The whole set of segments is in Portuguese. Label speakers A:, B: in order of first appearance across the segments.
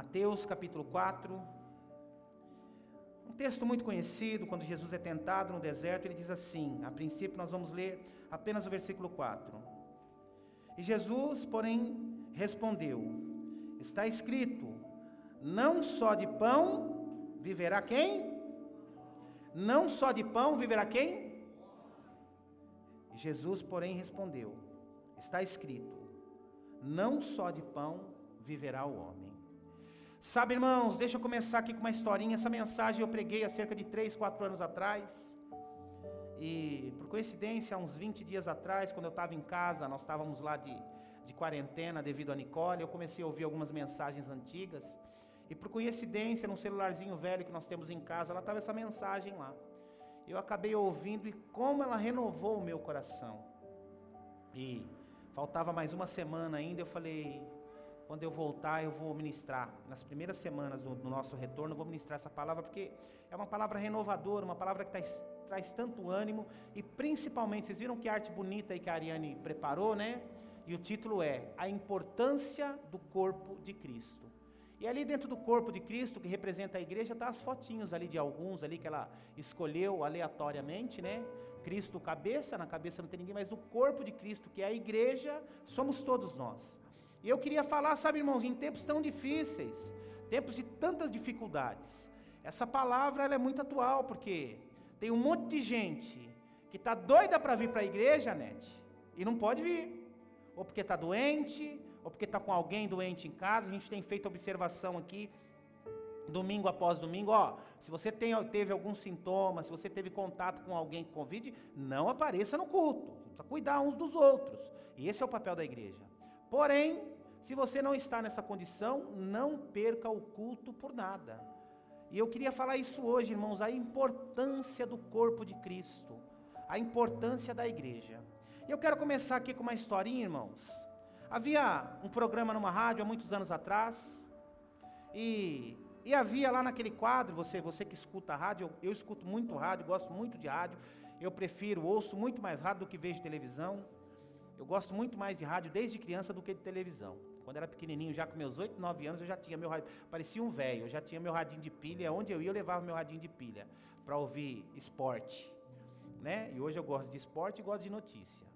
A: Mateus capítulo 4, um texto muito conhecido. Quando Jesus é tentado no deserto, ele diz assim, a princípio nós vamos ler apenas o versículo 4. E Jesus, porém, respondeu, está escrito, não só de pão viverá quem? Não só de pão viverá quem? E Jesus, porém, respondeu, está escrito, não só de pão viverá o homem. Sabe, irmãos, deixa eu começar aqui com uma historinha. Essa mensagem eu preguei há cerca de 3, 4 anos atrás. E, por coincidência, há uns 20 dias atrás, quando eu estava em casa, nós estávamos lá de quarentena devido a Nicole, eu comecei a ouvir algumas mensagens antigas. E, por coincidência, num celularzinho velho que nós temos em casa, ela estava essa mensagem lá. Eu acabei ouvindo e como ela renovou o meu coração. E faltava mais uma semana ainda, eu falei, quando eu voltar eu vou ministrar, nas primeiras semanas do nosso retorno eu vou ministrar essa palavra, porque é uma palavra renovadora, uma palavra que traz tanto ânimo, e principalmente, vocês viram que arte bonita aí que a Ariane preparou, né? E o título é, a importância do corpo de Cristo. E ali dentro do corpo de Cristo, que representa a igreja, tá as fotinhos ali de alguns ali que ela escolheu aleatoriamente, né? Cristo cabeça, na cabeça não tem ninguém, mas no corpo de Cristo, que é a igreja, somos todos nós. E eu queria falar, sabe, irmãos, em tempos tão difíceis, tempos de tantas dificuldades, essa palavra ela é muito atual, porque tem um monte de gente que está doida para vir para a igreja, Nete, e não pode vir, ou porque está doente, ou porque está com alguém doente em casa. A gente tem feito observação aqui, domingo após domingo, se você teve algum sintoma, se você teve contato com alguém com Covid, não apareça no culto, precisa cuidar uns dos outros, e esse é o papel da igreja. Porém, se você não está nessa condição, não perca o culto por nada. E eu queria falar isso hoje, irmãos, a importância do corpo de Cristo, a importância da igreja. E eu quero começar aqui com uma historinha, irmãos. Havia um programa numa rádio há muitos anos atrás, e havia lá naquele quadro, você que escuta a rádio, eu escuto muito rádio, gosto muito de rádio, eu ouço muito mais rádio do que vejo televisão. Eu gosto muito mais de rádio desde criança do que de televisão. Quando era pequenininho, já com meus 8, 9 anos, eu já tinha meu rádio, parecia um velho, eu já tinha meu radinho de pilha, onde eu ia eu levava meu radinho de pilha, para ouvir esporte, né? E hoje eu gosto de esporte e gosto de notícia.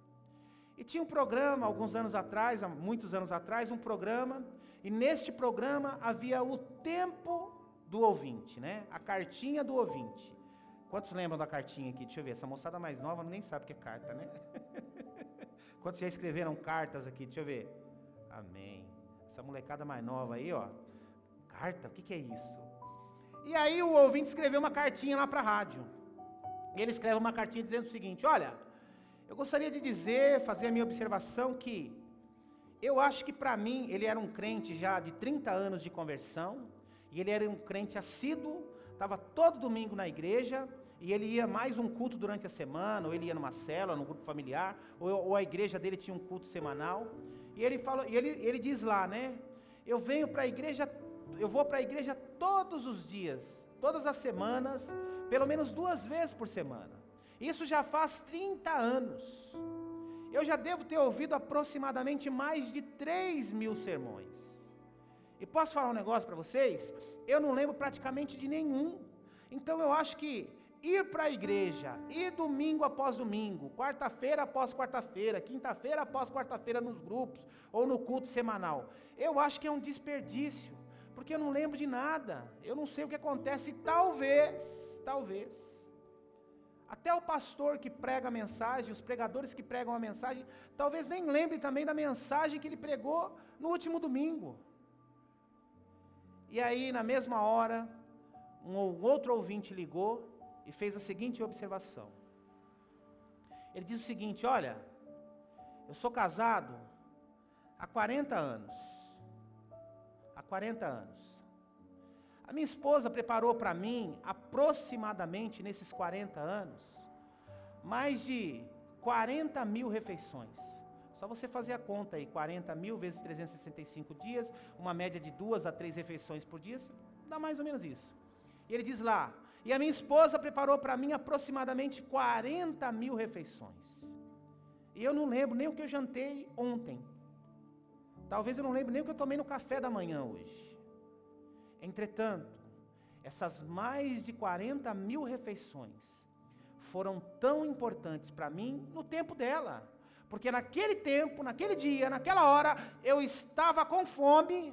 A: E tinha um programa, alguns anos atrás, há muitos anos atrás, um programa, e neste programa havia o tempo do ouvinte, né? A cartinha do ouvinte. Quantos lembram da cartinha aqui? Deixa eu ver, essa moçada mais nova nem sabe o que é carta, né? Quantos já escreveram cartas aqui? Deixa eu ver. Amém. Essa molecada mais nova aí, carta, o que é isso? E aí o ouvinte escreveu uma cartinha lá para a rádio. E ele escreve uma cartinha dizendo o seguinte, olha, eu gostaria de fazer a minha observação que eu acho que para mim, ele era um crente já de 30 anos de conversão, e ele era um crente assíduo, estava todo domingo na igreja, e ele ia mais um culto durante a semana, ou ele ia numa célula, num grupo familiar, ou a igreja dele tinha um culto semanal, e ele falou, ele diz lá, né, eu vou para a igreja todos os dias, todas as semanas, pelo menos 2 vezes por semana, isso já faz 30 anos, eu já devo ter ouvido aproximadamente mais de 3.000 sermões, e posso falar um negócio para vocês? Eu não lembro praticamente de nenhum, então eu acho que ir para a igreja, ir domingo após domingo, quarta-feira após quarta-feira, quinta-feira após quarta-feira nos grupos, ou no culto semanal, eu acho que é um desperdício, porque eu não lembro de nada, eu não sei o que acontece, e talvez, até o pastor que prega a mensagem, os pregadores que pregam a mensagem, talvez nem lembre também da mensagem que ele pregou no último domingo. E aí, na mesma hora, um outro ouvinte ligou, e fez a seguinte observação. Ele diz o seguinte, olha, eu sou casado há 40 anos. Há 40 anos. A minha esposa preparou para mim, aproximadamente nesses 40 anos, mais de 40.000 refeições. Só você fazer a conta aí, 40.000 vezes 365 dias, uma média de 2 a 3 refeições por dia, dá mais ou menos isso. E ele diz lá, e a minha esposa preparou para mim aproximadamente 40.000 refeições. E eu não lembro nem o que eu jantei ontem. Talvez eu não lembre nem o que eu tomei no café da manhã hoje. Entretanto, essas mais de 40 mil refeições foram tão importantes para mim no tempo dela. Porque naquele tempo, naquele dia, naquela hora, eu estava com fome.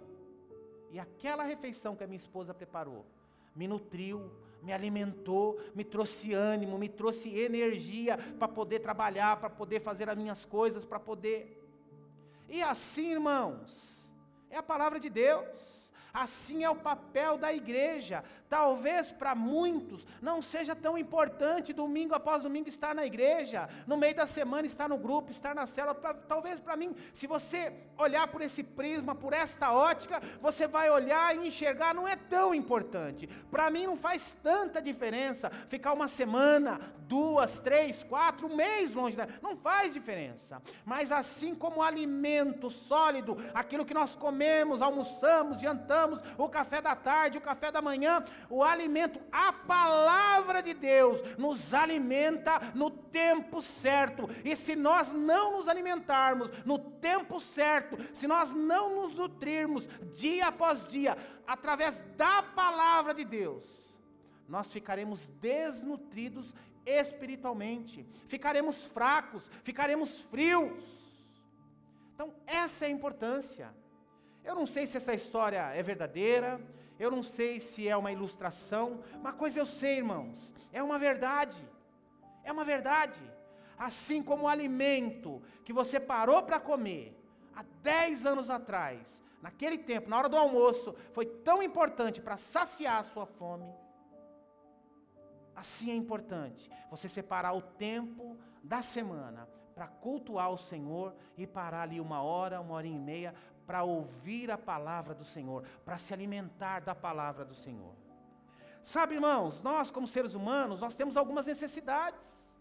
A: E aquela refeição que a minha esposa preparou me nutriu, me alimentou, me trouxe ânimo, me trouxe energia para poder trabalhar, para poder fazer as minhas coisas, para poder... E assim, irmãos, é a palavra de Deus. Assim é o papel da igreja. Talvez para muitos não seja tão importante domingo após domingo estar na igreja, no meio da semana estar no grupo, estar na célula. Talvez para mim, se você olhar por esse prisma, por esta ótica, você vai olhar e enxergar, não é tão importante. Para mim não faz tanta diferença ficar uma semana, 2, 3, 4, um mês longe, não faz diferença. Mas assim como o alimento sólido, aquilo que nós comemos, almoçamos, jantamos, o café da tarde, o café da manhã, o alimento, a palavra de Deus nos alimenta no tempo certo. E se nós não nos alimentarmos no tempo certo, se nós não nos nutrirmos dia após dia, através da palavra de Deus, nós ficaremos desnutridos espiritualmente, ficaremos fracos, ficaremos frios. Então essa é a importância. Eu não sei se essa história é verdadeira, eu não sei se é uma ilustração, uma coisa eu sei, irmãos, é uma verdade, é uma verdade. Assim como o alimento que você parou para comer há 10 anos atrás, naquele tempo, na hora do almoço, foi tão importante para saciar a sua fome, assim é importante você separar o tempo da semana para cultuar o Senhor e parar ali 1 hora, 1h30 e meia, para ouvir a palavra do Senhor, para se alimentar da palavra do Senhor. Sabe, irmãos, nós como seres humanos, nós temos algumas necessidades.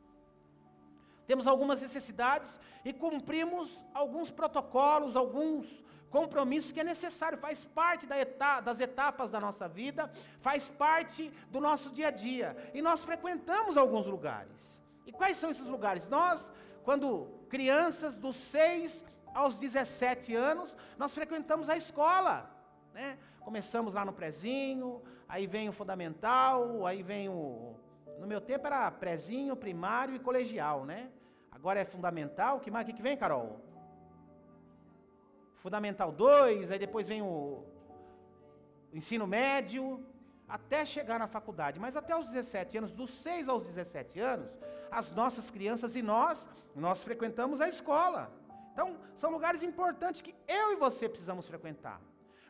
A: Temos algumas necessidades e cumprimos alguns protocolos, alguns compromissos que é necessário, faz parte das etapas da nossa vida, faz parte do nosso dia a dia. E nós frequentamos alguns lugares. E quais são esses lugares? Nós, quando crianças dos 6 aos 17 anos, nós frequentamos a escola, né? Começamos lá no prezinho, aí vem o fundamental, aí vem no meu tempo era prezinho, primário e colegial, né? Agora é fundamental, que mais que vem, Carol? Fundamental 2, aí depois vem o ensino médio, até chegar na faculdade. Mas até os 17 anos, dos 6 aos 17 anos, as nossas crianças e nós frequentamos a escola. Então, são lugares importantes que eu e você precisamos frequentar.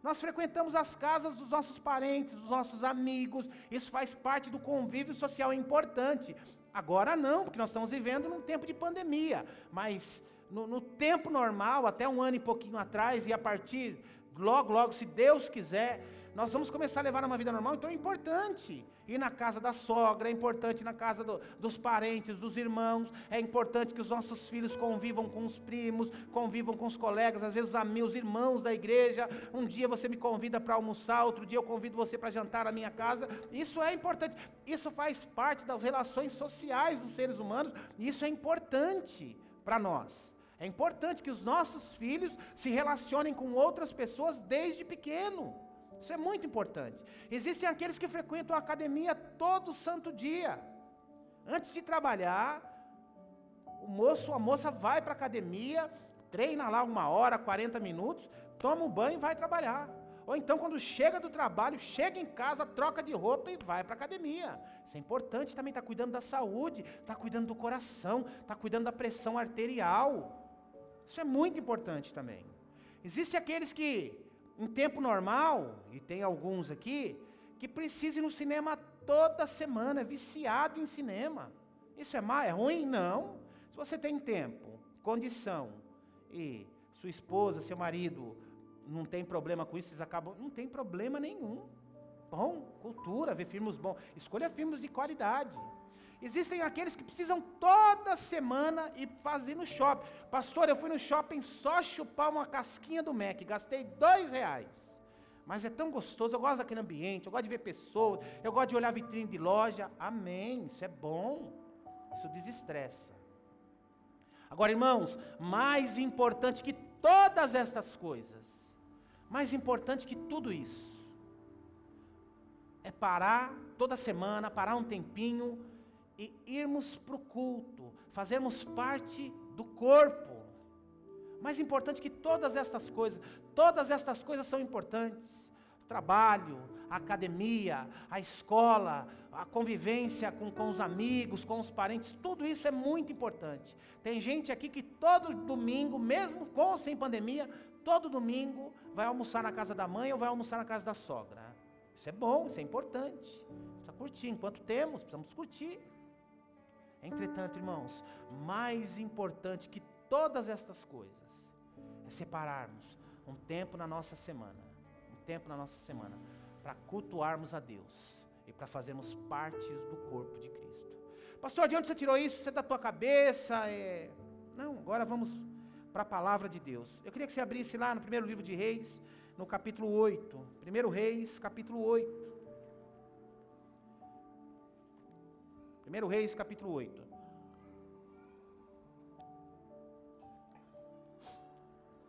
A: Nós frequentamos as casas dos nossos parentes, dos nossos amigos, isso faz parte do convívio social, é importante. Agora não, porque nós estamos vivendo num tempo de pandemia, mas no tempo normal, até 1 ano e pouquinho atrás, e a partir, logo, se Deus quiser, nós vamos começar a levar uma vida normal. Então é importante ir na casa da sogra, é importante ir na casa dos parentes, dos irmãos, é importante que os nossos filhos convivam com os primos, convivam com os colegas, às vezes os irmãos da igreja. Um dia você me convida para almoçar, outro dia eu convido você para jantar na minha casa. Isso é importante, isso faz parte das relações sociais dos seres humanos, e isso é importante para nós. É importante que os nossos filhos se relacionem com outras pessoas desde pequeno. Isso é muito importante. Existem aqueles que frequentam a academia todo santo dia. Antes de trabalhar, o moço ou a moça vai para a academia, treina lá 1 hora, 40 minutos, toma um banho e vai trabalhar. Ou então quando chega do trabalho, chega em casa, troca de roupa e vai para a academia. Isso é importante também, está cuidando da saúde, está cuidando do coração, está cuidando da pressão arterial. Isso é muito importante também. Existem aqueles que em tempo normal, e tem alguns aqui, que precisam ir no cinema toda semana, viciado em cinema. Isso é ruim? Não. Se você tem tempo, condição, e sua esposa, seu marido, não tem problema com isso, vocês acabam, não tem problema nenhum. Bom, cultura, ver filmes bons, escolha filmes de qualidade. Existem aqueles que precisam toda semana ir fazer no shopping. Pastor, eu fui no shopping só chupar uma casquinha do Mac, gastei R$2. Mas é tão gostoso, eu gosto daquele ambiente, eu gosto de ver pessoas, eu gosto de olhar vitrine de loja. Amém, isso é bom, isso desestressa. Agora, irmãos, mais importante que todas estas coisas, mais importante que tudo isso, é parar toda semana, parar um tempinho e irmos para o culto, fazermos parte do corpo. Mais importante que todas estas coisas são importantes. O trabalho, a academia, a escola, a convivência com os amigos, com os parentes, tudo isso é muito importante. Tem gente aqui que todo domingo, mesmo com ou sem pandemia, todo domingo vai almoçar na casa da mãe ou vai almoçar na casa da sogra. Isso é bom, isso é importante. Precisa curtir, enquanto temos, precisamos curtir. Entretanto, irmãos, mais importante que todas estas coisas é separarmos um tempo na nossa semana, para cultuarmos a Deus e para fazermos parte do corpo de Cristo. Pastor, de onde você tirou isso? Isso é da tua cabeça? Não, agora vamos para a palavra de Deus. Eu queria que você abrisse lá no primeiro livro de Reis, no capítulo 8. 1 Reis, capítulo 8. 1 Reis, capítulo 8.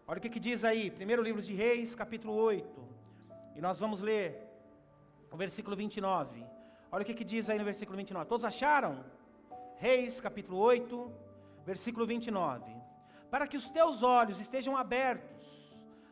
A: Olha o que diz aí, primeiro livro de Reis, capítulo 8. E nós vamos ler o versículo 29. Olha o que diz aí no versículo 29. Todos acharam? Reis, capítulo 8, versículo 29. Para que os teus olhos estejam abertos,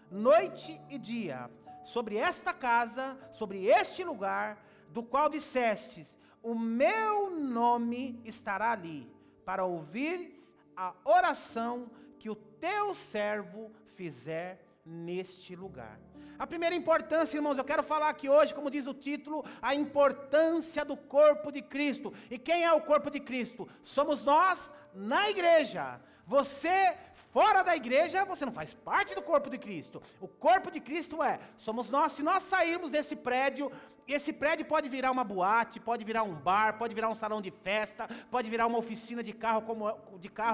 A: noite e dia, sobre esta casa, sobre este lugar, do qual dissestes, o meu nome estará ali, para ouvires a oração que o teu servo fizer neste lugar. A primeira importância, irmãos, eu quero falar aqui hoje, como diz o título, a importância do corpo de Cristo. E quem é o corpo de Cristo? Somos nós na igreja. Você, fora da igreja, você não faz parte do corpo de Cristo. O corpo de Cristo somos nós. Se nós sairmos desse prédio, esse prédio pode virar uma boate, pode virar um bar, pode virar um salão de festa, pode virar uma oficina de carro,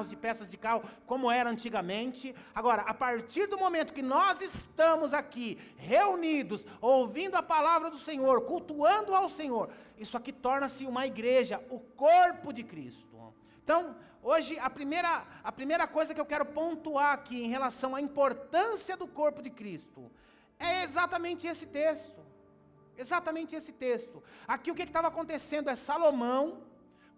A: de peças de carro, como era antigamente. Agora, a partir do momento que nós estamos aqui, reunidos, ouvindo a palavra do Senhor, cultuando ao Senhor, isso aqui torna-se uma igreja, o corpo de Cristo. Então, hoje, a primeira coisa que eu quero pontuar aqui em relação à importância do corpo de Cristo é exatamente esse texto. Exatamente esse texto. Aqui o que estava acontecendo é Salomão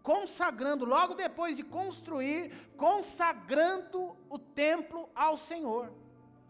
A: consagrando, logo depois de construir, consagrando o templo ao Senhor.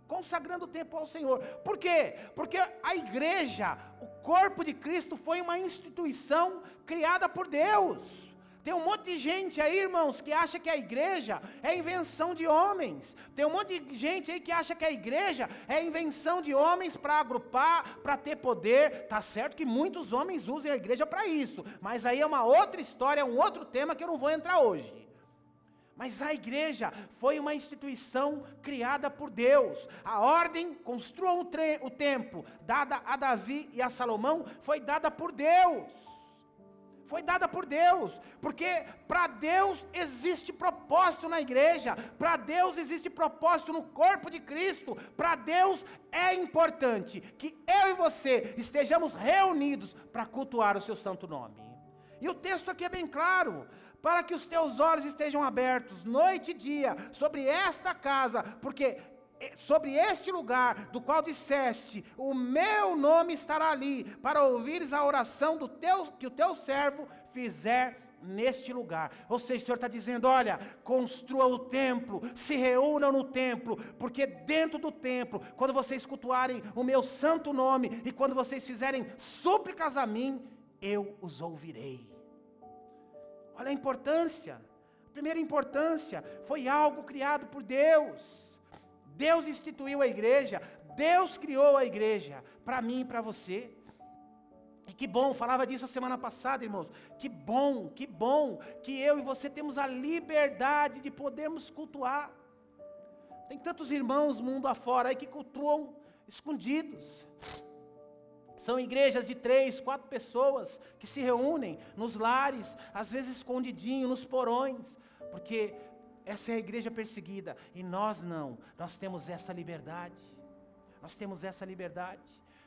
A: Consagrando o templo ao Senhor. Por quê? Porque a igreja, o corpo de Cristo, foi uma instituição criada por Deus. Tem um monte de gente aí, irmãos, que acha que a igreja é invenção de homens. Tem um monte de gente aí que acha que a igreja é invenção de homens para agrupar, para ter poder. Tá certo que muitos homens usam a igreja para isso, mas aí é uma outra história, um outro tema que eu não vou entrar hoje. Mas a igreja foi uma instituição criada por Deus. A ordem, construam o templo, dada a Davi e a Salomão, foi dada por Deus. Foi dada por Deus, porque para Deus existe propósito na igreja, para Deus existe propósito no corpo de Cristo, para Deus é importante que eu e você estejamos reunidos para cultuar o seu santo nome. E o texto aqui é bem claro: para que os teus olhos estejam abertos, noite e dia, sobre esta casa, porque sobre este lugar, do qual disseste, o meu nome estará ali, para ouvires a oração que o teu servo fizer neste lugar. Ou seja, o Senhor está dizendo: olha, construa o templo, se reúnam no templo, porque dentro do templo, quando vocês cultuarem o meu santo nome, e quando vocês fizerem súplicas a mim, eu os ouvirei. Olha a importância. A primeira importância foi algo criado por Deus. Deus instituiu a igreja, Deus criou a igreja, para mim e para você. E que bom, falava disso a semana passada, irmãos, que bom, que eu e você temos a liberdade de podermos cultuar. Tem tantos irmãos mundo afora aí que cultuam escondidos. São igrejas de 3, 4 pessoas que se reúnem nos lares, às vezes escondidinho, nos porões, porque essa é a igreja perseguida, e nós não, nós temos essa liberdade,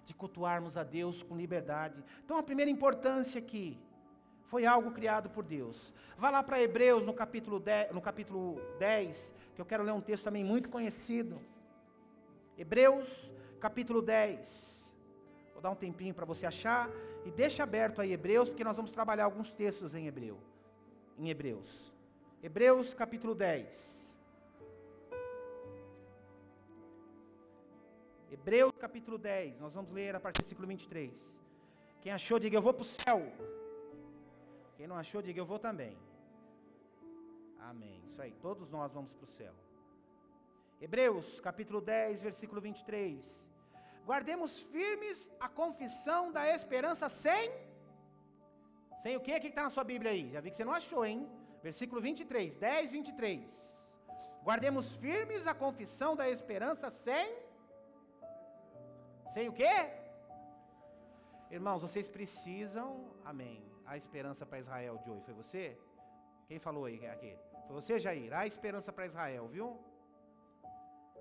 A: de cultuarmos a Deus com liberdade. Então a primeira importância aqui, foi algo criado por Deus. Vá lá para Hebreus no capítulo 10, que eu quero ler um texto também muito conhecido. Hebreus capítulo 10, Vou dar um tempinho para você achar, e deixa aberto aí Hebreus, porque nós vamos trabalhar alguns textos em Hebreus. Hebreus capítulo 10. Hebreus capítulo 10, nós vamos ler a partir do versículo 23. Quem achou, diga eu vou para o céu. Quem não achou, diga eu vou também. Amém, isso aí, todos nós vamos para o céu. Hebreus capítulo 10, versículo 23. Guardemos firmes a confissão da esperança sem o quê? O que está na sua Bíblia aí? Já vi que você não achou, hein? Versículo 23, 10, 23. Guardemos firmes a confissão da esperança sem o quê? Irmãos, vocês precisam, amém, a esperança para Israel de hoje, foi você? Quem falou aí aqui? Foi você, Jair? A esperança para Israel, viu?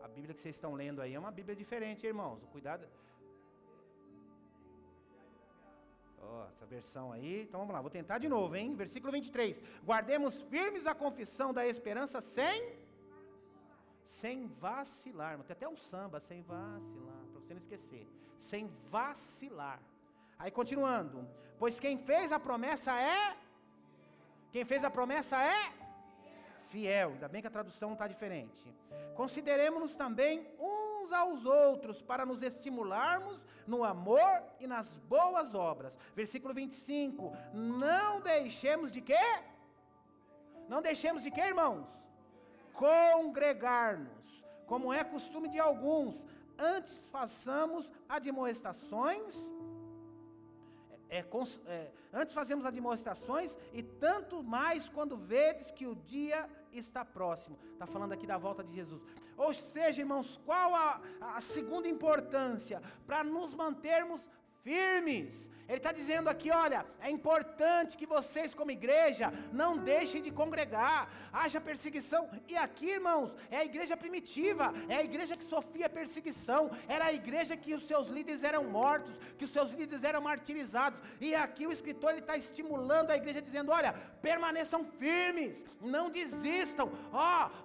A: A Bíblia que vocês estão lendo aí é uma Bíblia diferente, irmãos, cuidado. Essa versão aí, então vamos lá, vou tentar de novo, hein? Versículo 23, guardemos firmes a confissão da esperança sem vacilar, tem até um samba, sem vacilar, para você não esquecer, sem vacilar. Aí continuando, pois quem fez a promessa é fiel, ainda bem que a tradução não está diferente. Consideremos-nos também uns aos outros, para nos estimularmos no amor e nas boas obras. Versículo 25, não deixemos de quê? Não deixemos de quê, irmãos? Congregar-nos, como é costume de alguns, antes façamos admoestações, antes fazemos admoestações, e tanto mais quando vedes que o dia está próximo. Está falando aqui da volta de Jesus. Ou seja, irmãos, qual a segunda importância? Para nos mantermos firmes. Ele está dizendo aqui, olha, é importante que vocês como igreja não deixem de congregar, haja perseguição, e aqui, irmãos, é a igreja primitiva, é a igreja que sofria perseguição, era a igreja que os seus líderes eram mortos, que os seus líderes eram martirizados, e aqui o escritor está estimulando a igreja, dizendo, olha, permaneçam firmes, não desistam,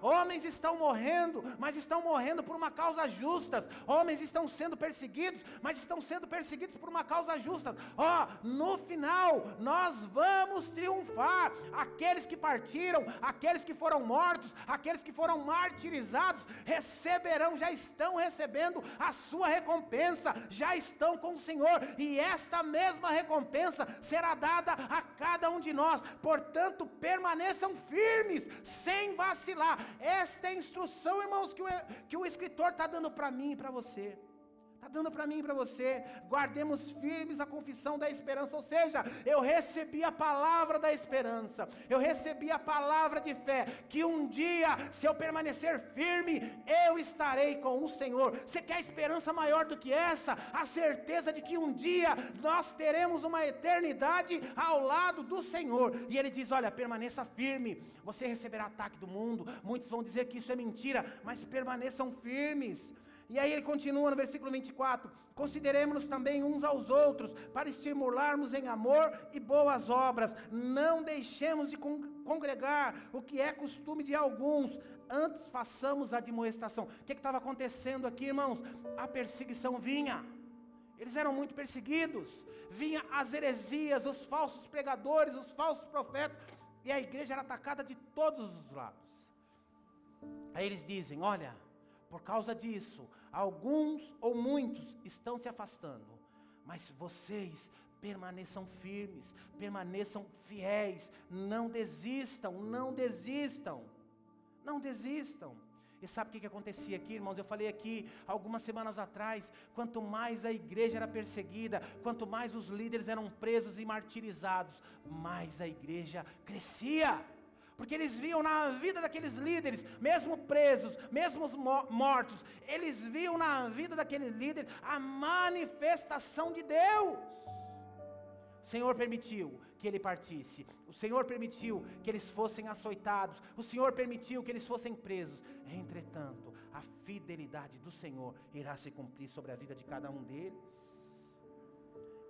A: homens estão morrendo, mas estão morrendo por uma causa justa, homens estão sendo perseguidos, mas estão sendo perseguidos por uma causa justa, no final, nós vamos triunfar. Aqueles que partiram, aqueles que foram mortos, aqueles que foram martirizados, receberão, já estão recebendo a sua recompensa, já estão com o Senhor, e esta mesma recompensa será dada a cada um de nós. Portanto, permaneçam firmes, sem vacilar. Esta é a instrução, irmãos, que o escritor está dando para mim e para você. Está dando para mim e para você. Guardemos firmes a confissão da esperança. Ou seja, eu recebi a palavra da esperança, eu recebi a palavra de fé, que um dia, se eu permanecer firme, eu estarei com o Senhor. Você quer esperança maior do que essa? A certeza de que um dia nós teremos uma eternidade ao lado do Senhor. E ele diz, olha, permaneça firme. Você receberá ataque do mundo, muitos vão dizer que isso é mentira, mas permaneçam firmes. E aí ele continua no versículo 24, consideremos-nos também uns aos outros, para estimularmos em amor e boas obras, não deixemos de congregar, o que é costume de alguns, antes façamos a admoestação. O que estava acontecendo aqui, irmãos? A perseguição vinha, eles eram muito perseguidos, vinha as heresias, os falsos pregadores, os falsos profetas, e a igreja era atacada de todos os lados. Aí eles dizem, olha, por causa disso, alguns ou muitos estão se afastando, mas vocês permaneçam firmes, permaneçam fiéis, não desistam, não desistam, não desistam. E sabe o que acontecia aqui, irmãos? Eu falei aqui algumas semanas atrás, quanto mais a igreja era perseguida, quanto mais os líderes eram presos e martirizados, mais a igreja crescia. Porque eles viam na vida daqueles líderes, mesmo presos, mesmo mortos, eles viam na vida daquele líder a manifestação de Deus. O Senhor permitiu que ele partisse, o Senhor permitiu que eles fossem açoitados, o Senhor permitiu que eles fossem presos. Entretanto, a fidelidade do Senhor irá se cumprir sobre a vida de cada um deles.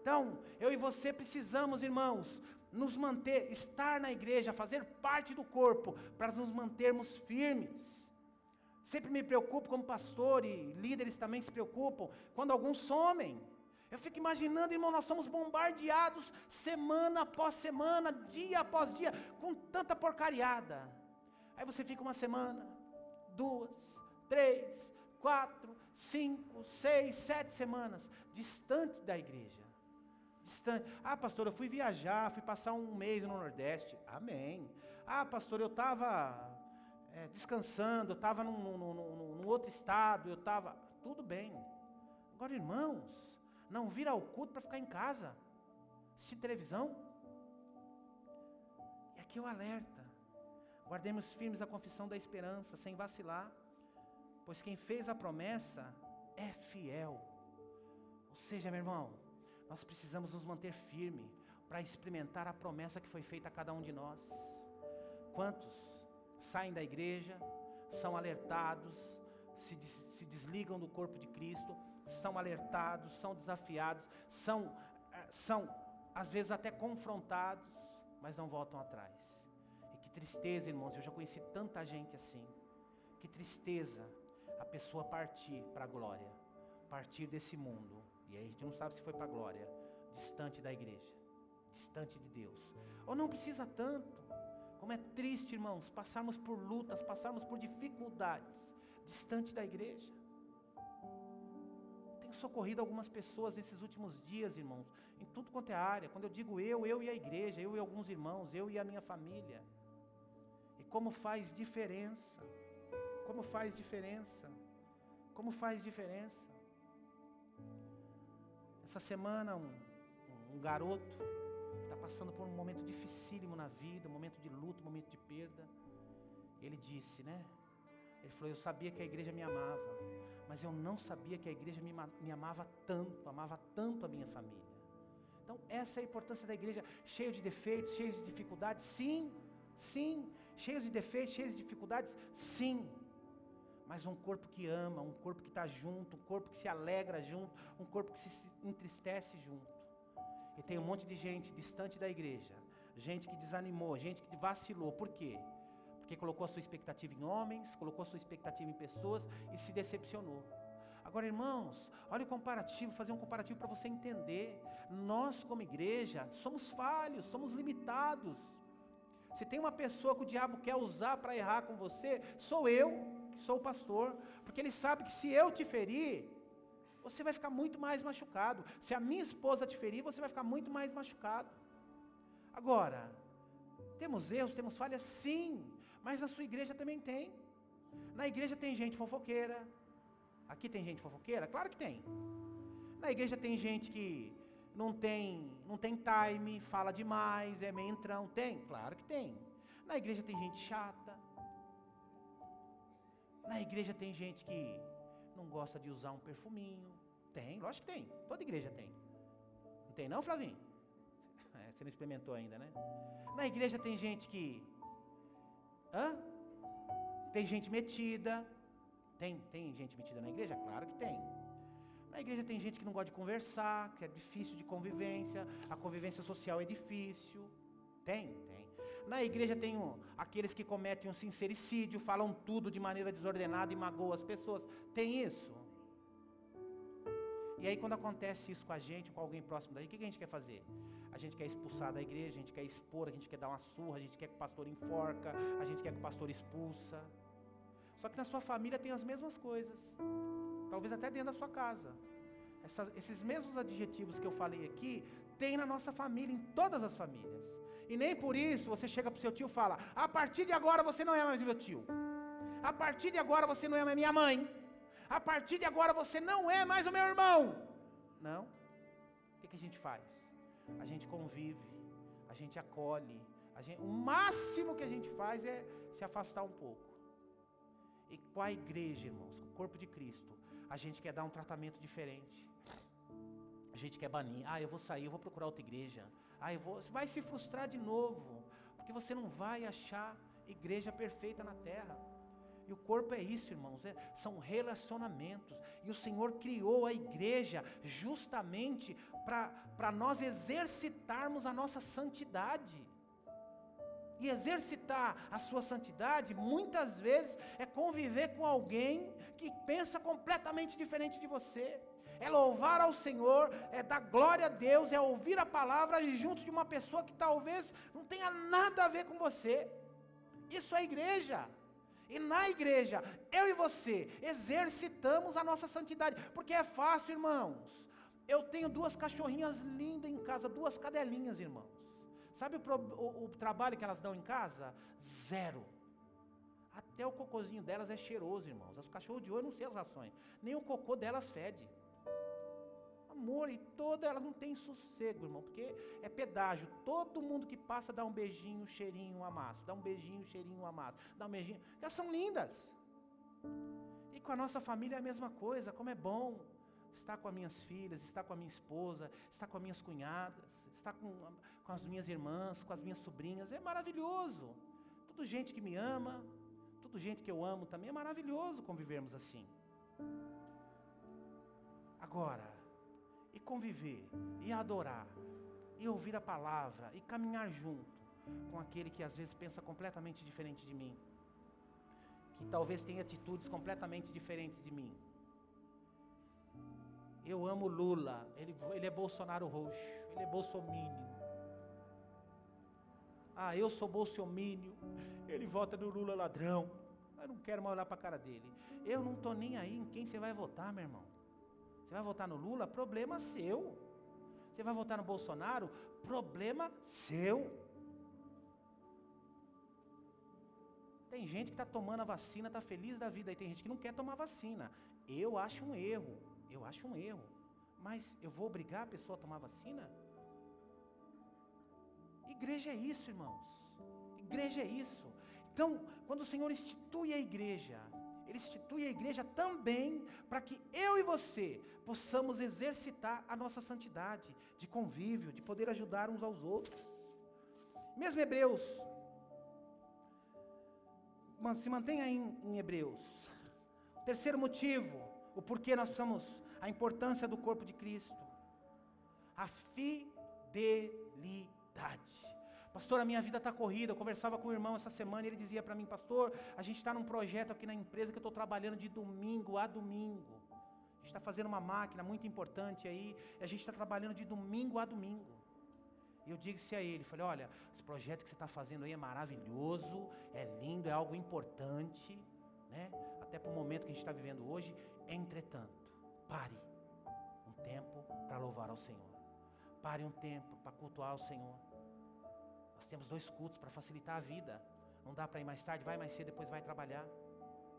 A: Então, eu e você precisamos, irmãos, nos manter, estar na igreja, fazer parte do corpo, para nos mantermos firmes. Sempre me preocupo como pastor, e líderes também se preocupam, quando alguns somem. Eu fico imaginando, irmão, nós somos bombardeados semana após semana, dia após dia, com tanta porcariada. Aí você fica uma semana, 2, 3, 4, 5, 6, 7 semanas, distantes da igreja. Distante. Ah, pastor, eu fui viajar, fui passar um mês no Nordeste. Amém. Ah, pastor, eu estava descansando, eu estava num outro estado, eu estava... Tudo bem. Agora, irmãos, não vir ao culto para ficar em casa, assistir televisão. E aqui o alerta. Guardemos firmes a confissão da esperança, sem vacilar, pois quem fez a promessa é fiel. Ou seja, meu irmão, nós precisamos nos manter firme para experimentar a promessa que foi feita a cada um de nós. Quantos saem da igreja, são alertados, se desligam do corpo de Cristo, são alertados, são desafiados, são às vezes até confrontados, mas não voltam atrás. E que tristeza, irmãos, eu já conheci tanta gente assim. Que tristeza a pessoa partir para a glória, partir desse mundo, e aí a gente não sabe se foi para a glória, distante da igreja, distante de Deus. Ou não precisa tanto. Como é triste, irmãos, passarmos por lutas, passarmos por dificuldades, distante da igreja. Tenho socorrido algumas pessoas nesses últimos dias, irmãos, em tudo quanto é área. Quando eu digo eu e a igreja, eu e alguns irmãos, eu e a minha família. E como faz diferença, como faz diferença, como faz diferença. Essa semana um garoto que está passando por um momento dificílimo na vida, um momento de luto, um momento de perda, ele disse, né? Ele falou, eu sabia que a igreja me amava, mas eu não sabia que a igreja me amava tanto a minha família. Então essa é a importância da igreja, cheio de defeitos, cheio de dificuldades, sim, cheios de defeitos, cheios de dificuldades, sim. Mas um corpo que ama, um corpo que está junto, um corpo que se alegra junto, um corpo que se entristece junto. E tem um monte de gente distante da igreja, gente que desanimou, gente que vacilou. Por quê? Porque colocou a sua expectativa em homens, colocou a sua expectativa em pessoas e se decepcionou. Agora, irmãos, olha o comparativo, fazer um comparativo para você entender. Nós como igreja somos falhos, somos limitados. Se tem uma pessoa que o diabo quer usar para errar com você, sou eu, que sou o pastor, porque ele sabe que se eu te ferir, você vai ficar muito mais machucado. Se a minha esposa te ferir, você vai ficar muito mais machucado. Agora, temos erros, temos falhas, sim, mas na sua igreja também tem. Na igreja tem gente fofoqueira. Aqui tem gente fofoqueira? Claro que tem. Na igreja tem gente que não tem time, fala demais, é meio entrão. Tem? Claro que tem. Na igreja tem gente chata. Na igreja tem gente que não gosta de usar um perfuminho. Tem, lógico que tem. Toda igreja tem. Não tem não, Flavinho? Você não experimentou ainda, né? Na igreja tem gente que... Tem gente metida. Tem gente metida na igreja? Claro que tem. Na igreja tem gente que não gosta de conversar, que é difícil de convivência. A convivência social é difícil. Tem. Na igreja tem aqueles que cometem um sincericídio, falam tudo de maneira desordenada e magoam as pessoas. Tem isso. E aí quando acontece isso com a gente, com alguém próximo da gente, o que a gente quer fazer? A gente quer expulsar da igreja, a gente quer expor, a gente quer dar uma surra, a gente quer que o pastor enforca, a gente quer que o pastor expulsa. Só que na sua família tem as mesmas coisas. Talvez até dentro da sua casa. Esses mesmos adjetivos que eu falei aqui, tem na nossa família, em todas as famílias. E nem por isso você chega para o seu tio e fala, a partir de agora você não é mais meu tio. A partir de agora você não é mais minha mãe. A partir de agora você não é mais o meu irmão. Não. O que a gente faz? A gente convive, a gente acolhe. O máximo que a gente faz é se afastar um pouco. E com a igreja, irmãos, com o corpo de Cristo, a gente quer dar um tratamento diferente. A gente quer banir. Eu vou sair, eu vou procurar outra igreja. Você vai se frustrar de novo, porque você não vai achar igreja perfeita na terra. E o corpo é isso, irmãos, são relacionamentos. E o Senhor criou a igreja justamente para nós exercitarmos a nossa santidade. E exercitar a sua santidade, muitas vezes, é conviver com alguém que pensa completamente diferente de você. é louvar ao Senhor, é dar glória a Deus, é ouvir a palavra junto de uma pessoa que talvez não tenha nada a ver com você. Isso é igreja. E na igreja, eu e você exercitamos a nossa santidade, porque é fácil, irmãos. Eu tenho 2 cachorrinhas lindas em casa, 2 cadelinhas, irmãos. Sabe o trabalho que elas dão em casa? 0. Até o cocôzinho delas é cheiroso, irmãos. Os cachorros de hoje, eu não sei as rações, nem o cocô delas fede. Amor, e toda elas não tem sossego, irmão, porque é pedágio. Todo mundo que passa dá um beijinho, cheirinho, um amasso. Dá um beijinho, cheirinho, um amasso. Dá um beijinho. Elas são lindas. E com a nossa família é a mesma coisa. Como é bom estar com as minhas filhas, estar com a minha esposa, estar com as minhas cunhadas, estar com as minhas irmãs, com as minhas sobrinhas. É maravilhoso. Tudo gente que me ama, tudo gente que eu amo também. É maravilhoso convivermos assim. Agora, e conviver, e adorar, e ouvir a palavra, e caminhar junto com aquele que às vezes pensa completamente diferente de mim, que talvez tenha atitudes completamente diferentes de mim. Eu amo Lula, ele é Bolsonaro roxo, ele é bolsomínio. Eu sou bolsomínio, ele vota no Lula ladrão, eu não quero mais olhar para a cara dele. Eu não estou nem aí em quem você vai votar, meu irmão. Você vai votar no Lula? Problema seu. Você vai votar no Bolsonaro? Problema seu. Tem gente que está tomando a vacina, está feliz da vida, e tem gente que não quer tomar vacina. Eu acho um erro. Mas eu vou obrigar a pessoa a tomar vacina? Igreja é isso, irmãos. Igreja é isso. Então, quando o Senhor institui a igreja, Ele institui a igreja também para que eu e você possamos exercitar a nossa santidade, de convívio, de poder ajudar uns aos outros. Mesmo Hebreus, se mantenha em Hebreus. Terceiro motivo, o porquê nós precisamos, a importância do corpo de Cristo. A fidelidade. Pastor, a minha vida está corrida. Eu conversava com o irmão essa semana e ele dizia para mim: pastor, a gente está num projeto aqui na empresa que eu estou trabalhando de domingo a domingo. A gente está fazendo uma máquina muito importante aí, e a gente está trabalhando de domingo a domingo. E eu disse a ele, falei: olha, esse projeto que você está fazendo aí é maravilhoso, é lindo, é algo importante, né? Até para o momento que a gente está vivendo hoje. Entretanto, pare um tempo para louvar ao Senhor. Pare um tempo para cultuar ao Senhor. Nós temos 2 cultos para facilitar a vida. Não dá para ir mais tarde, vai mais cedo, depois vai trabalhar.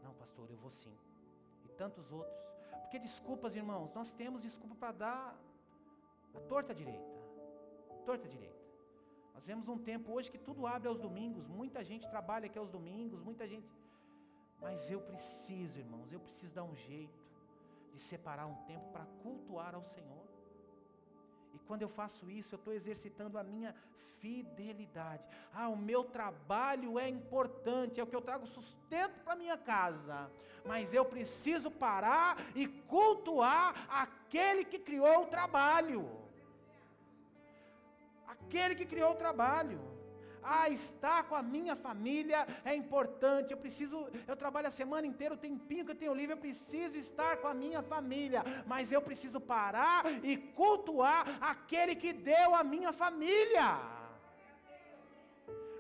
A: Não, pastor, eu vou sim. E tantos outros. Porque desculpas, irmãos, nós temos desculpa para dar a torta direita. Torta direita. Nós vemos um tempo hoje que tudo abre aos domingos. Muita gente trabalha aqui aos domingos, muita gente... Mas eu preciso, irmãos, eu preciso dar um jeito de separar um tempo para cultuar ao Senhor. E quando eu faço isso, eu estou exercitando a minha fidelidade. O meu trabalho é importante, é o que eu trago sustento para minha casa. Mas eu preciso parar e cultuar aquele que criou o trabalho. Aquele que criou o trabalho. Estar com a minha família é importante. Eu trabalho a semana inteira, o tempinho que eu tenho livre, eu preciso estar com a minha família. Mas eu preciso parar e cultuar aquele que deu a minha família.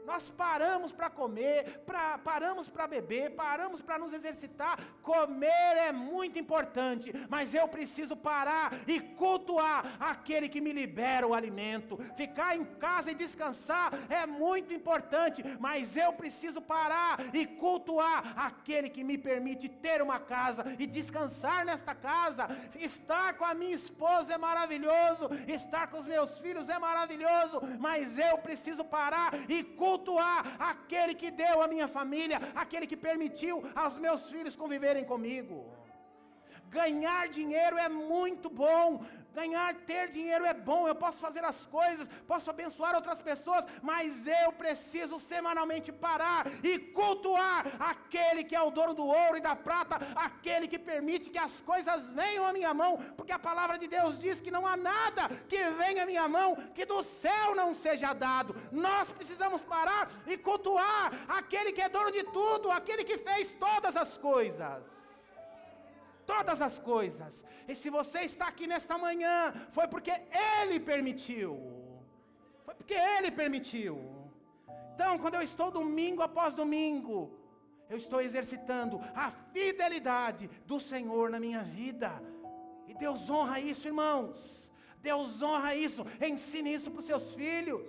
A: Nós paramos para comer, paramos para beber, paramos para nos exercitar. Comer é muito importante, mas eu preciso parar e cultuar aquele que me libera o alimento. Ficar em casa e descansar é muito importante, mas eu preciso parar e cultuar aquele que me permite ter uma casa e descansar nesta casa. Estar com a minha esposa é maravilhoso, estar com os meus filhos é maravilhoso, mas eu preciso parar e cultuar aquele que deu a minha família, aquele que permitiu aos meus filhos conviverem comigo. Ganhar dinheiro é muito bom, ter dinheiro é bom, eu posso fazer as coisas, posso abençoar outras pessoas, mas eu preciso semanalmente parar e cultuar aquele que é o dono do ouro e da prata, aquele que permite que as coisas venham à minha mão, porque a palavra de Deus diz que não há nada que venha à minha mão que do céu não seja dado. Nós precisamos parar e cultuar aquele que é dono de tudo, aquele que fez todas as coisas. todas as coisas. E se você está aqui nesta manhã, foi porque Ele permitiu. Foi porque Ele permitiu. Então, quando eu estou domingo após domingo, eu estou exercitando a fidelidade do Senhor na minha vida. E Deus honra isso, irmãos. Deus honra isso. Ensine isso para os seus filhos.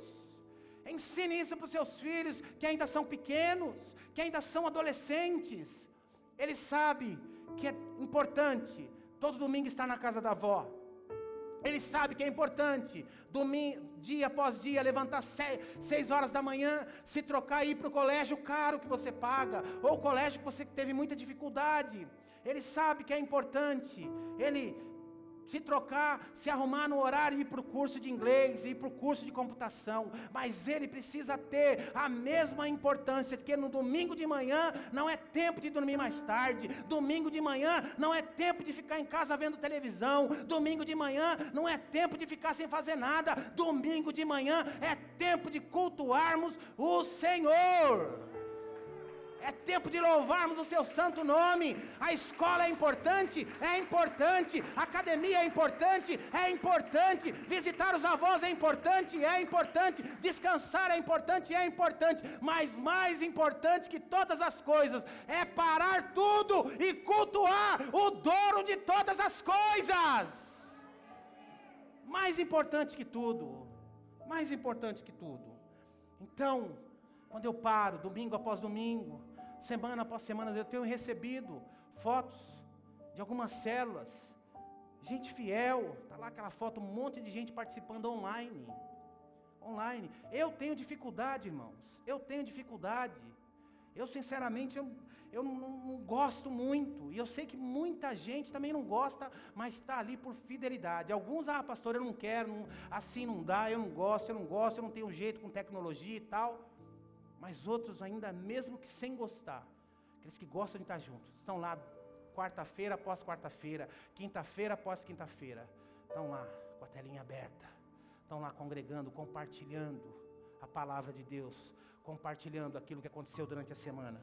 A: Ensine isso para os seus filhos que ainda são pequenos, que ainda são adolescentes. Ele sabe que é importante todo domingo estar na casa da avó. Ele sabe que é importante, domingo, dia após dia, levantar 6 horas da manhã, se trocar e ir para o colégio caro que você paga, ou o colégio que você teve muita dificuldade. Ele sabe que é importante, ele se trocar, se arrumar no horário e ir para o curso de inglês, ir para o curso de computação, mas ele precisa ter a mesma importância, que no domingo de manhã não é tempo de dormir mais tarde, domingo de manhã não é tempo de ficar em casa vendo televisão, domingo de manhã não é tempo de ficar sem fazer nada, domingo de manhã é tempo de cultuarmos o Senhor. É tempo de louvarmos o seu santo nome. A escola é importante, a academia é importante, visitar os avós é importante, descansar é importante, mas mais importante que todas as coisas é parar tudo e cultuar o dono de todas as coisas. Mais importante que tudo. Então, quando eu paro, domingo após domingo, semana após semana, eu tenho recebido fotos de algumas células, gente fiel, está lá aquela foto, um monte de gente participando online. Eu tenho dificuldade, irmãos, eu sinceramente, eu não gosto muito, e eu sei que muita gente também não gosta, mas está ali por fidelidade. Alguns, pastor, eu não quero, assim não dá, eu não gosto, eu não tenho jeito com tecnologia e tal. Mas outros ainda, mesmo que sem gostar, aqueles que gostam de estar juntos, estão lá quarta-feira após quarta-feira, quinta-feira após quinta-feira, estão lá com a telinha aberta, estão lá congregando, compartilhando a palavra de Deus, compartilhando aquilo que aconteceu durante a semana.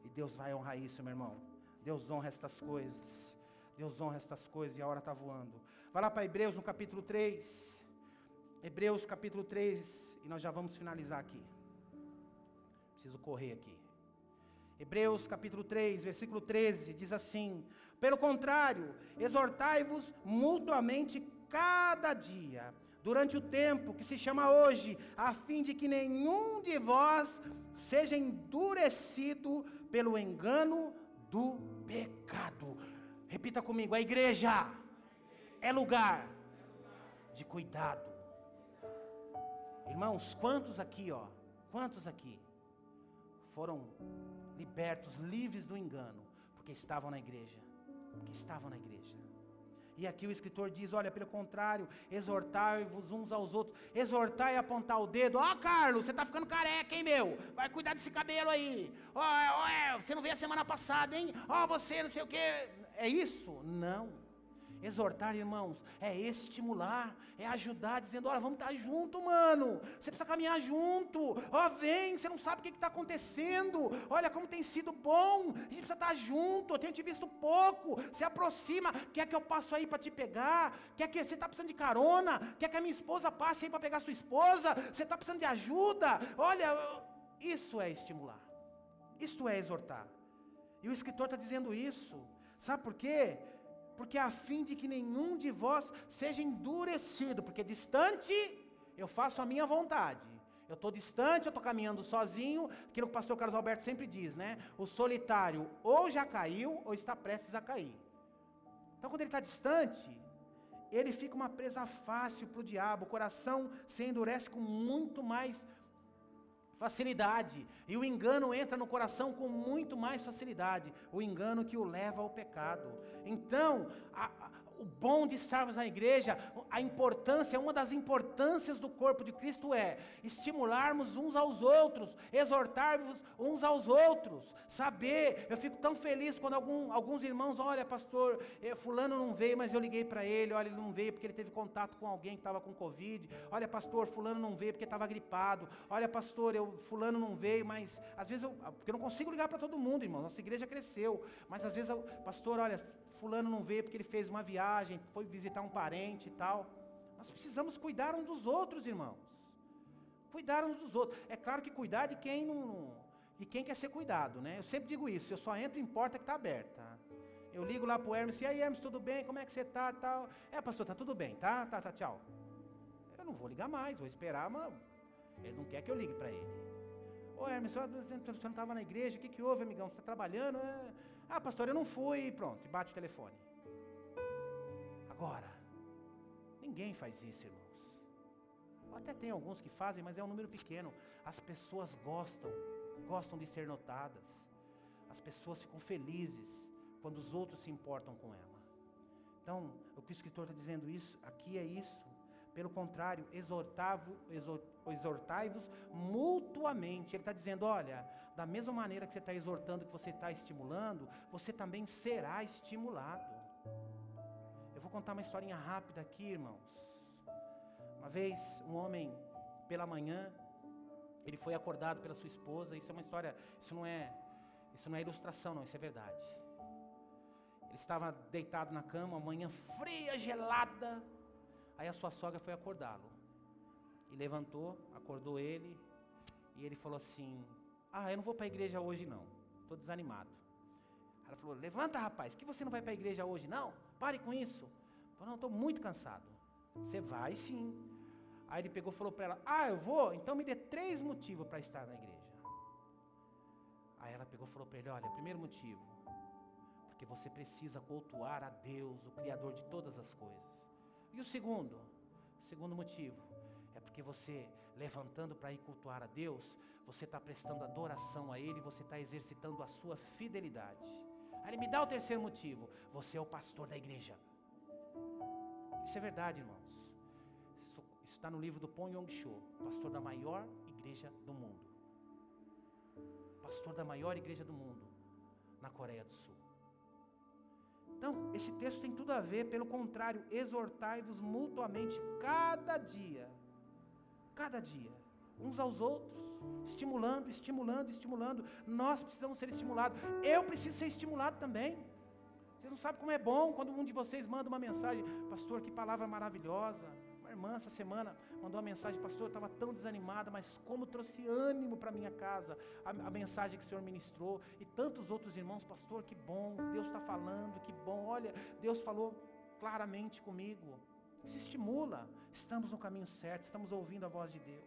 A: E Deus vai honrar isso, meu irmão. Deus honra estas coisas, e a hora está voando. Vai lá para Hebreus no capítulo 3, Hebreus capítulo 3, e nós já vamos finalizar aqui. Preciso correr aqui. Hebreus capítulo 3, versículo 13, diz assim: pelo contrário, exortai-vos mutuamente cada dia, durante o tempo que se chama hoje, a fim de que nenhum de vós seja endurecido pelo engano do pecado. Repita comigo: a igreja é lugar de cuidado. Irmãos, quantos aqui foram libertos, livres do engano, porque estavam na igreja, E aqui o escritor diz, olha, pelo contrário, exortai-vos uns aos outros. Exortar e apontar o dedo. Carlos, você está ficando careca, hein, meu? Vai cuidar desse cabelo aí. Você não veio a semana passada, hein? Você não sei o quê. É isso? Não. Exortar, irmãos, é estimular, é ajudar, dizendo, olha, vamos estar junto, mano, você precisa caminhar junto, vem, você não sabe o que está acontecendo, olha como tem sido bom, a gente precisa estar junto, eu tenho te visto pouco, se aproxima, quer que eu passo aí para te pegar, quer que você está precisando de carona, quer que a minha esposa passe aí para pegar sua esposa, você está precisando de ajuda, olha, isso é estimular, isto é exortar, e o escritor está dizendo isso, sabe por quê? Porque a fim de que nenhum de vós seja endurecido, porque distante eu faço a minha vontade, eu estou distante, eu estou caminhando sozinho, aquilo que o pastor Carlos Alberto sempre diz, né? O solitário ou já caiu ou está prestes a cair. Então quando ele está distante, ele fica uma presa fácil para o diabo, o coração se endurece com muito mais facilidade, e o engano entra no coração com muito mais facilidade, o engano que o leva ao pecado. Então, o bom de estarmos na igreja, a importância, uma das importâncias do corpo de Cristo é estimularmos uns aos outros, exortarmos uns aos outros, saber, eu fico tão feliz quando alguns irmãos, olha pastor, fulano não veio, mas eu liguei para ele, olha, ele não veio porque ele teve contato com alguém que estava com Covid, olha pastor, fulano não veio porque estava gripado, olha pastor, fulano não veio, mas às vezes porque eu não consigo ligar para todo mundo, irmão, nossa igreja cresceu, mas às vezes, pastor, olha, fulano não veio porque ele fez uma viagem, foi visitar um parente e tal. Nós precisamos cuidar uns dos outros, irmãos. Cuidar uns dos outros. É claro que cuidar de quem quem quer ser cuidado, né? Eu sempre digo isso, eu só entro em porta que está aberta. Eu ligo lá pro Hermes, e aí Hermes, tudo bem? Como é que você tá, tal? Pastor, tá tudo bem, tá, tchau. Eu não vou ligar mais, vou esperar, mas ele não quer que eu ligue para ele. Ô Hermes, você não estava na igreja, o que houve, amigão? Você está trabalhando? Pastor, eu não fui, pronto, e bate o telefone. Agora, ninguém faz isso, irmãos. Até tem alguns que fazem, mas é um número pequeno. As pessoas gostam de ser notadas. As pessoas ficam felizes quando os outros se importam com ela. Então, o que o escritor está dizendo aqui é isso. Pelo contrário, exortai-vos mutuamente. Ele está dizendo, olha, da mesma maneira que você está exortando, que você está estimulando, você também será estimulado. Eu vou contar uma historinha rápida aqui, irmãos. Uma vez, um homem, pela manhã, ele foi acordado pela sua esposa. Isso é uma história, isso não é ilustração, não, isso é verdade. Ele estava deitado na cama, uma manhã fria, gelada. Aí a sua sogra foi acordá-lo. E levantou, acordou ele. E ele falou assim, eu não vou para a igreja hoje não, estou desanimado. Ela falou, levanta rapaz, que você não vai para a igreja hoje não? Pare com isso. Ele falou, não, estou muito cansado. Você vai sim. Aí ele pegou e falou para ela, eu vou? Então me dê 3 motivos para estar na igreja. Aí ela pegou e falou para ele, olha, primeiro motivo, porque você precisa cultuar a Deus, o Criador de todas as coisas. E o segundo motivo, é porque você, levantando para ir cultuar a Deus, você está prestando adoração a Ele, você está exercitando a sua fidelidade. Aí ele me dá o terceiro motivo, você é o pastor da igreja. Isso é verdade, irmãos. Isso está no livro do Pon Yong-cho, pastor da maior igreja do mundo. Pastor da maior igreja do mundo, na Coreia do Sul. Então, esse texto tem tudo a ver, pelo contrário, exortai-vos mutuamente cada dia, uns aos outros, estimulando. Nós precisamos ser estimulados. Eu preciso ser estimulado também. Vocês não sabem como é bom quando um de vocês manda uma mensagem, pastor, que palavra maravilhosa. Uma irmã essa semana mandou uma mensagem, pastor, eu estava tão desanimada, mas como trouxe ânimo para minha casa, a mensagem que o Senhor ministrou, e tantos outros irmãos, pastor, que bom, Deus está falando, que bom, olha, Deus falou claramente comigo. Se estimula, estamos no caminho certo, estamos ouvindo a voz de Deus.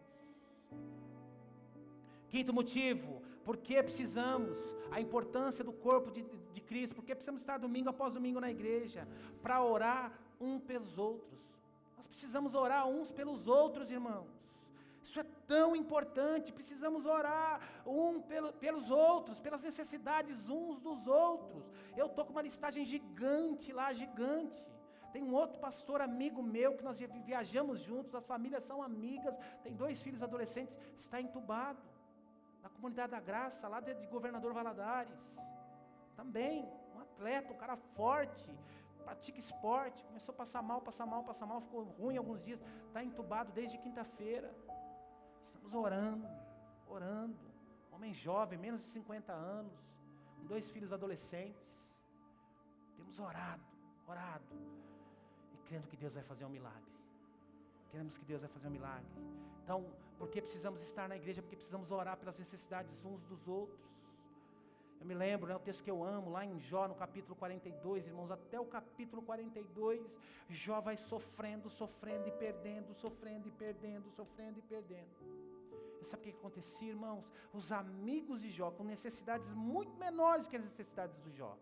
A: Quinto motivo, por que precisamos, a importância do corpo de Cristo, porque precisamos estar domingo após domingo na igreja, para orar um pelos outros. Nós precisamos orar uns pelos outros, irmãos. Isso é tão importante, precisamos orar pelos outros, pelas necessidades uns dos outros. Eu estou com uma listagem gigante lá, gigante. Tem um outro pastor amigo meu, que nós viajamos juntos, as famílias são amigas, tem 2 filhos adolescentes, está entubado. Na comunidade da Graça, lá de Governador Valadares. Também, um atleta, um cara forte, pratica esporte, começou a passar mal, ficou ruim alguns dias, está entubado desde quinta-feira. Estamos orando, homem jovem, menos de 50 anos, com 2 filhos adolescentes. Temos orado, e crendo que Deus vai fazer um milagre. Queremos que Deus vai fazer um milagre. Então, por que precisamos estar na igreja? Porque precisamos orar pelas necessidades uns dos outros. Eu me lembro, o texto que eu amo, lá em Jó, no capítulo 42, irmãos, até o capítulo 42, Jó vai sofrendo e perdendo. E sabe o que acontecia, irmãos? Os amigos de Jó, com necessidades muito menores que as necessidades do Jó,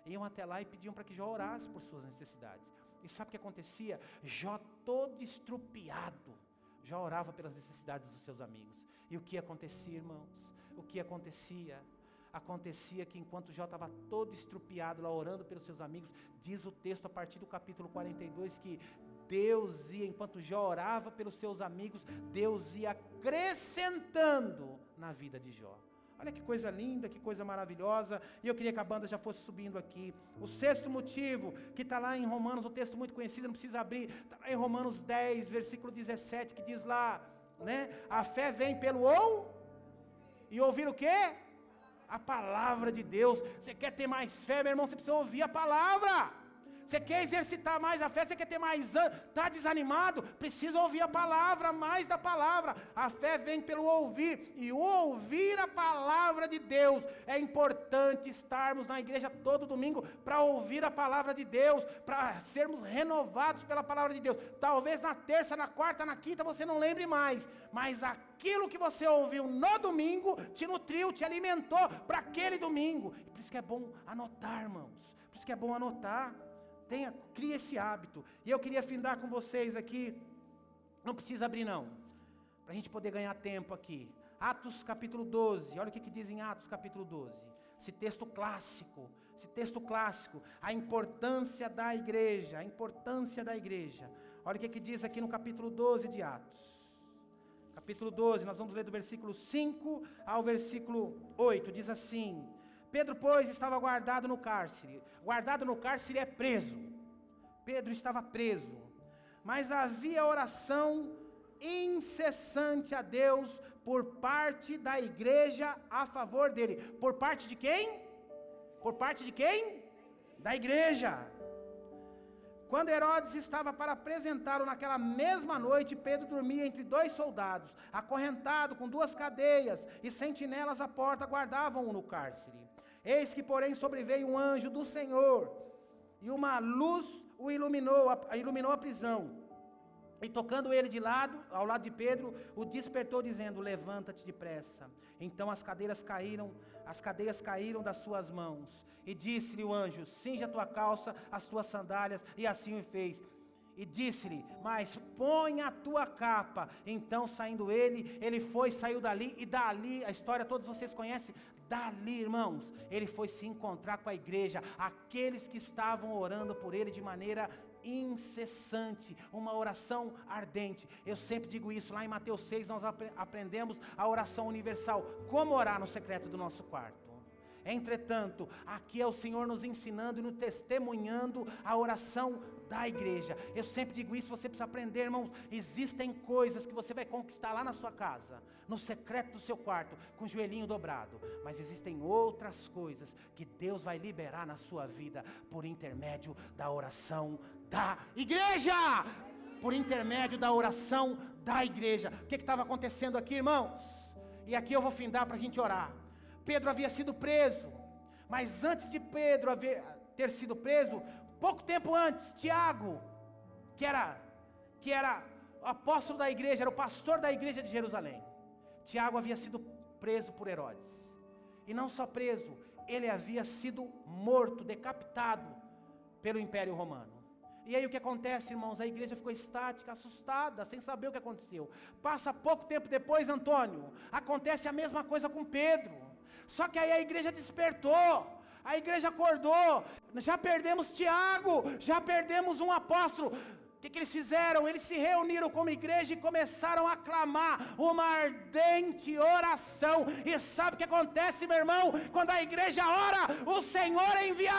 A: iam até lá e pediam para que Jó orasse por suas necessidades. E sabe o que acontecia? Jó todo estrupiado, Jó orava pelas necessidades dos seus amigos. E o que acontecia, irmãos? Acontecia que enquanto Jó estava todo estrupiado lá orando pelos seus amigos, diz o texto a partir do capítulo 42 que Deus ia, enquanto Jó orava pelos seus amigos, Deus ia acrescentando na vida de Jó. Olha que coisa linda, que coisa maravilhosa. E eu queria que a banda já fosse subindo aqui. O 6º motivo, que está lá em Romanos, um texto muito conhecido, não precisa abrir, está lá em Romanos 10, versículo 17, que diz lá, né? A fé vem pelo e ouvir o quê? A palavra de Deus. Você quer ter mais fé, meu irmão? Você precisa ouvir a palavra. Você quer exercitar mais a fé? Você quer ter mais está desanimado? Precisa ouvir a palavra, mais da palavra. A fé vem pelo ouvir, e o ouvir a palavra de Deus. É importante estarmos na igreja todo domingo para ouvir a palavra de Deus, para sermos renovados pela palavra de Deus. Talvez na terça, na quarta, na quinta você não lembre mais, mas aquilo que você ouviu no domingo te nutriu, te alimentou para aquele domingo. Por isso que é bom anotar, irmãos. Por isso que é bom anotar. Crie esse hábito. E eu queria findar com vocês aqui, não precisa abrir não, para a gente poder ganhar tempo aqui. Atos capítulo 12, olha o que diz em Atos capítulo 12, esse texto clássico, a importância da igreja, olha o que diz aqui no capítulo 12 de Atos. Capítulo 12, nós vamos ler do versículo 5 ao versículo 8, diz assim: Pedro, pois, estava guardado no cárcere. Guardado no cárcere é preso. Pedro estava preso. Mas havia oração incessante a Deus por parte da igreja a favor dele. Por parte de quem? Por parte de quem? Da igreja. Quando Herodes estava para apresentá-lo naquela mesma noite, Pedro dormia entre 2 soldados, acorrentado com 2 cadeias, e sentinelas à porta guardavam-o no cárcere. Eis que, porém, sobreveio um anjo do Senhor, e uma luz o iluminou a prisão. E tocando ele de lado, ao lado de Pedro, o despertou dizendo: levanta-te depressa. Então as cadeias caíram das suas mãos. E disse-lhe o anjo: cinge a tua calça, as tuas sandálias, e assim o fez. E disse-lhe: mas põe a tua capa. Então saindo ele foi, saiu dali, e dali, a história todos vocês conhecem. Dali, irmãos, ele foi se encontrar com a igreja, aqueles que estavam orando por ele de maneira incessante, uma oração ardente. Eu sempre digo isso, lá em Mateus 6 nós aprendemos a oração universal, como orar no secreto do nosso quarto. Entretanto, aqui é o Senhor nos ensinando e nos testemunhando a oração da igreja. Eu sempre digo isso, você precisa aprender, irmãos. Existem coisas que você vai conquistar lá na sua casa, no secreto do seu quarto, com o joelhinho dobrado. Mas existem outras coisas que Deus vai liberar na sua vida por intermédio da oração da igreja. Por intermédio da oração da igreja. O que estava acontecendo aqui, irmãos? E aqui eu vou findar para a gente orar. Pedro havia sido preso, mas antes de Pedro ter sido preso, pouco tempo antes, Tiago, que era o apóstolo da igreja, era o pastor da igreja de Jerusalém, Tiago havia sido preso por Herodes, e não só preso, ele havia sido morto, decapitado pelo Império Romano. E aí o que acontece, irmãos? A igreja ficou estática, assustada, sem saber o que aconteceu. Passa pouco tempo depois, Antônio, acontece a mesma coisa com Pedro. Só que aí a igreja despertou, a igreja acordou, já perdemos Tiago, já perdemos um apóstolo. O que eles fizeram? Eles se reuniram como igreja e começaram a clamar uma ardente oração. E sabe o que acontece, meu irmão? Quando a igreja ora, o Senhor envia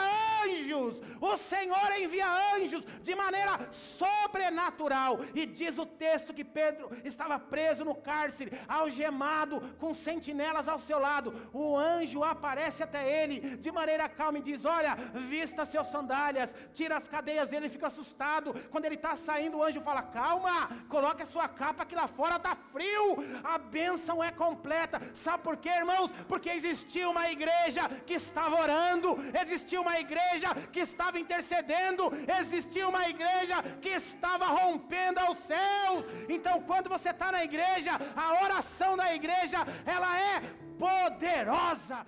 A: anjos. O Senhor envia anjos de maneira sobrenatural. E diz o texto que Pedro estava preso no cárcere, algemado, com sentinelas ao seu lado. O anjo aparece até ele de maneira calma e diz: olha, vista seus sandálias, tira as cadeias dele. Ele fica assustado. Quando ele está saindo, o anjo fala: calma, coloque a sua capa que lá fora está frio. A bênção é completa. Sabe por quê, irmãos? Porque existia uma igreja que estava orando, existia uma igreja que estava intercedendo, existia uma igreja que estava rompendo aos céus. Então quando você está na igreja, a oração da igreja, ela é poderosa.